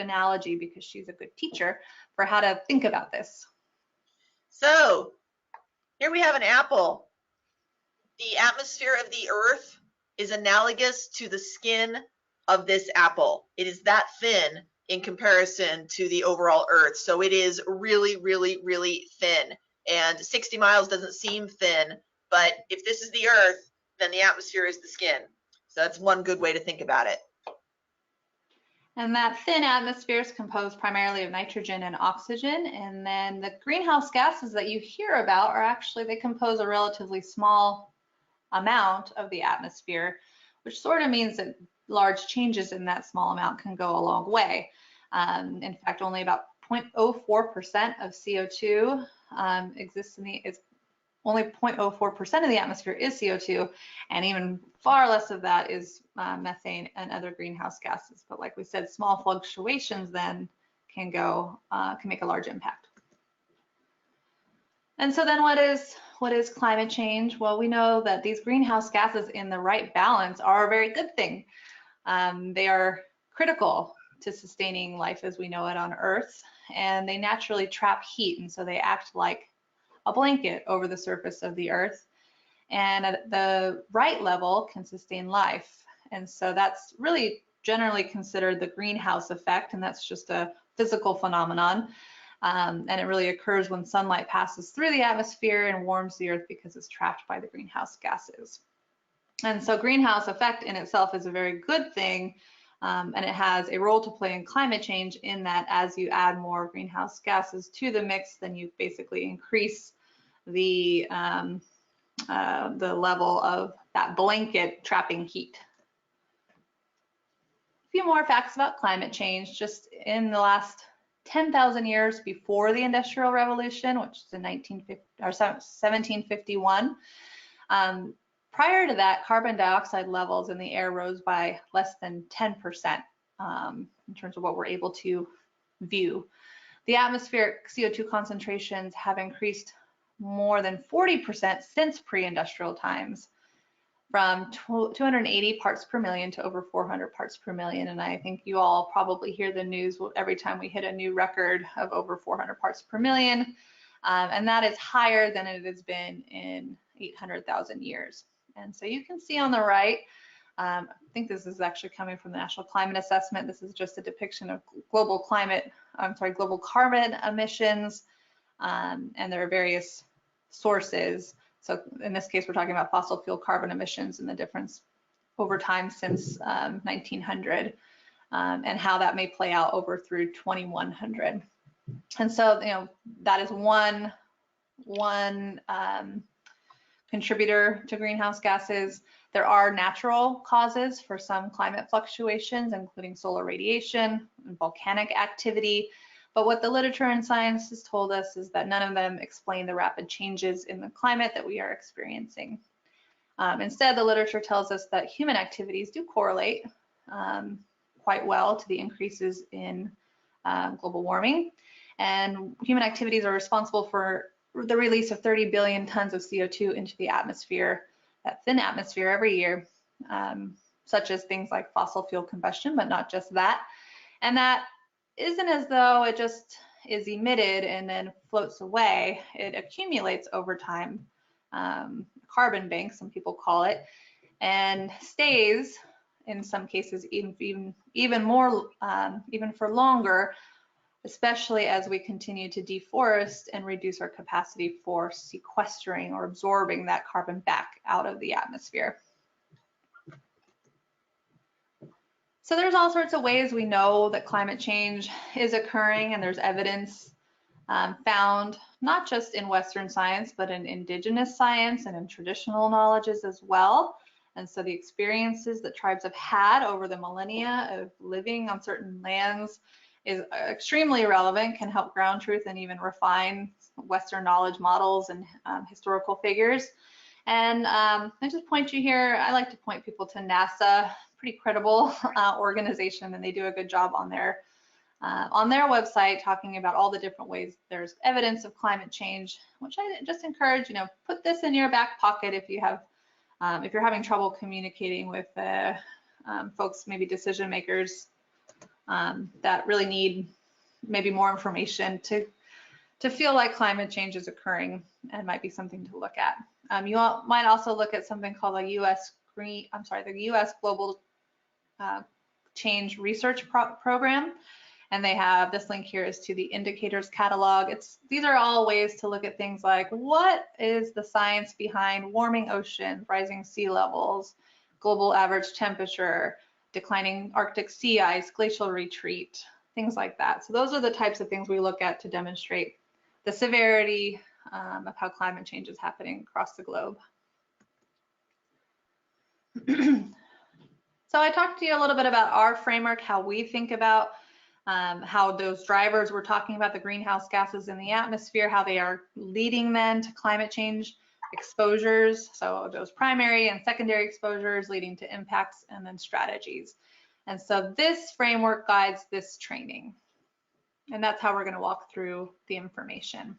analogy because she's a good teacher for how to think about this. So here we have an apple. The atmosphere of the Earth is analogous to the skin of this apple. It is that thin in comparison to the overall Earth. So it is really, really, really thin. And 60 miles doesn't seem thin, but if this is the Earth, then the atmosphere is the skin. So that's one good way to think about it. And that thin atmosphere is composed primarily of nitrogen and oxygen. And then the greenhouse gases that you hear about are actually, they compose a relatively small amount of the atmosphere, which sort of means that large changes in that small amount can go a long way. In fact, only about 0.04% of CO2 exists in the, only 0.04% of the atmosphere is CO2, and even far less of that is methane and other greenhouse gases. But like we said, small fluctuations then can make a large impact. And so then what is climate change? Well, we know that these greenhouse gases in the right balance are a very good thing. They are critical to sustaining life as we know it on Earth, and they naturally trap heat, and so they act like a blanket over the surface of the Earth, and at the right level can sustain life. And so that's really generally considered the greenhouse effect, and that's just a physical phenomenon. And it really occurs when sunlight passes through the atmosphere and warms the Earth because it's trapped by the greenhouse gases. And so greenhouse effect in itself is a very good thing, and it has a role to play in climate change in that as you add more greenhouse gases to the mix, then you basically increase the level of that blanket trapping heat. A few more facts about climate change. Just in the last 10,000 years before the Industrial Revolution, which is in 1751, prior to that, carbon dioxide levels in the air rose by less than 10% in terms of what we're able to view. The atmospheric CO2 concentrations have increased more than 40% since pre-industrial times, from 280 parts per million to over 400 parts per million. And I think you all probably hear the news every time we hit a new record of over 400 parts per million. And that is higher than it has been in 800,000 years. And so you can see on the right, I think this is actually coming from the National Climate Assessment. This is just a depiction of global carbon emissions. And there are various sources. So in this case, we're talking about fossil fuel carbon emissions and the difference over time since 1900, and how that may play out over through 2100. And so, that is one contributor to greenhouse gases. There are natural causes for some climate fluctuations, including solar radiation and volcanic activity. But what the literature and science has told us is that none of them explain the rapid changes in the climate that we are experiencing. Instead, the literature tells us that human activities do correlate quite well to the increases in global warming. And human activities are responsible for the release of 30 billion tons of CO2 into the atmosphere, that thin atmosphere every year, such as things like fossil fuel combustion, but not just that. And that isn't as though it just is emitted and then floats away. It accumulates over time, carbon bank, some people call it, and stays in some cases even more, even for longer, especially as we continue to deforest and reduce our capacity for sequestering or absorbing that carbon back out of the atmosphere. So there's all sorts of ways we know that climate change is occurring, and there's evidence found not just in Western science, but in indigenous science and in traditional knowledges as well. And so the experiences that tribes have had over the millennia of living on certain lands is extremely relevant, can help ground truth and even refine Western knowledge models and historical figures. And I just point you here, I like to point people to NASA, pretty credible organization, and they do a good job on their website talking about all the different ways there's evidence of climate change, which I just encourage, put this in your back pocket if you have, if you're having trouble communicating with folks, maybe decision makers that really need maybe more information to feel like climate change is occurring, and might be something to look at. You might also look at something called the the U.S. Global Change Research Program, and they have this link here is to the indicators catalog. These are all ways to look at things like, what is the science behind warming oceans, rising sea levels, global average temperature, declining Arctic sea ice, glacial retreat, things like that. So those are the types of things we look at to demonstrate the severity of how climate change is happening across the globe. So I talked to you a little bit about our framework, how we think about how those drivers we're talking about, the greenhouse gases in the atmosphere, how they are leading then to climate change exposures. So those primary and secondary exposures leading to impacts, and then strategies. And so this framework guides this training. And that's how we're going to walk through the information.